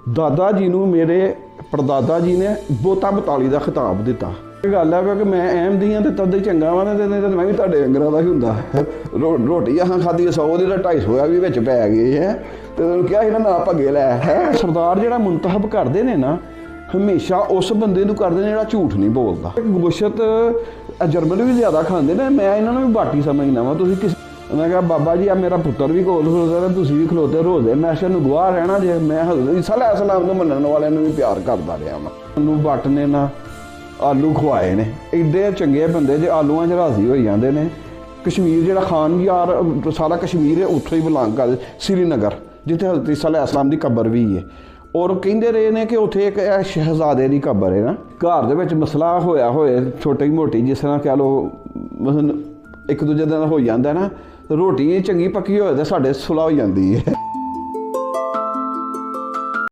ਦਾਦਾ ਜੀ ਨੂੰ ਮੇਰੇ ਪੜਦਾਦਾ ਜੀ ਨੇ ਬੋਤਾ 42 ਦਾ ਖਿਤਾਬ ਦਿੱਤਾ। ਇਹ ਗੱਲ ਹੈ ਕਿ ਮੈਂ ਅਹਿਮਦੀ ਹਾਂ ਤੇ ਤਦ ਹੀ ਚੰਗਾ ਵਾ ਤੇ ਮੈਂ ਵੀ ਤੁਹਾਡੇ ਅੰਗਰਾਂ ਦਾ ਹੀ ਹੁੰਦਾ। ਰੋਟੀ ਆਹਾਂ ਖਾਧੀ 100 ਦੀ ਤਾਂ 250 ਆ ਵੀ ਵਿੱਚ ਪੈ ਗਏ ਹੈ ਤੇ ਉਹਨੂੰ ਕਿਹਾ ਸੀ ਨਾ ਭੱਗੇ ਲੈ ਹੈ। ਸਰਦਾਰ ਜਿਹੜਾ ਮੁੰਤਖਬ ਕਰਦੇ ਨੇ ਨਾ ਹਮੇਸ਼ਾ ਉਸ ਬੰਦੇ ਨੂੰ ਕਰਦੇ ਨੇ ਜਿਹੜਾ ਝੂਠ ਨਹੀਂ ਬੋਲਦਾ। ਗੋਸ਼ਤ ਜਰਮਨ ਵੀ ਜ਼ਿਆਦਾ ਖਾਂਦੇ ਨੇ, ਮੈਂ ਇਹਨਾਂ ਨੂੰ ਵੀ ਬਾਟੀ ਸਮਝਦਾ ਵਾ। ਤੁਸੀਂ ਕਿਸ ਮੈਂ ਕਿਹਾ ਬਾਬਾ ਜੀ ਆ ਮੇਰਾ ਪੁੱਤਰ ਵੀ ਕੋਲ ਖਲੋਤਾ ਤੇ ਤੁਸੀਂ ਵੀ ਖਲੋਤੇ ਰੋਜ਼ੇ ਮੈਂ ਨੂੰ ਗਵਾਹ ਰਹਿਣਾ ਜੇ ਮੈਂ ਹਜ਼ਰਤ ਈਸਾ अलैहिस्सलाम ਨੂੰ ਮੰਨਣ ਵਾਲਿਆਂ ਨੂੰ ਵੀ ਪਿਆਰ ਕਰਦਾ ਰਿਹਾ ਵਾਂ। ਮੈਨੂੰ ਬੱਟ ਨੇ ਨਾ ਆਲੂ ਖਵਾਏ ਨੇ, ਐਡੇ ਚੰਗੇ ਬੰਦੇ ਜੇ ਆਲੂਆਂ 'ਚ ਰਾਜ਼ੀ ਹੋਈ ਜਾਂਦੇ ਨੇ। ਕਸ਼ਮੀਰ ਜਿਹੜਾ ਖਾਨ ਯਾਰ ਸਾਰਾ ਕਸ਼ਮੀਰ ਹੈ ਉੱਥੋਂ ਹੀ ਬਿਲੋਂਗ ਕਰਦੇ, श्रीनगर ਜਿੱਥੇ ਹਜ਼ਰਤ ਈਸਾ अलैहिस्सलाम ਦੀ ਕਬਰ ਵੀ ਹੈ। ਔਰ ਕਹਿੰਦੇ ਰਹੇ ਨੇ ਕਿ ਉੱਥੇ ਇੱਕ ਸ਼ਹਿਜ਼ਾਦੇ ਦੀ ਕਬਰ ਹੈ ਨਾ। ਘਰ ਦੇ ਵਿੱਚ ਮਸਲਾ ਹੋਇਆ ਹੋਏ ਛੋਟੀ ਮੋਟੀ ਜਿਸ ਤਰ੍ਹਾਂ ਕਹਿ ਲਓ ਇੱਕ ਦੂਜੇ ਦਾ ਹੋ ਜਾਂਦਾ ਨਾ, ਰੋਟੀ ਚੰਗੀ ਪੱਕੀ ਹੋਏ ਤਾਂ ਸਾਡੇ ਸੁਲਾਹ ਹੋ ਜਾਂਦੀ ਹੈ।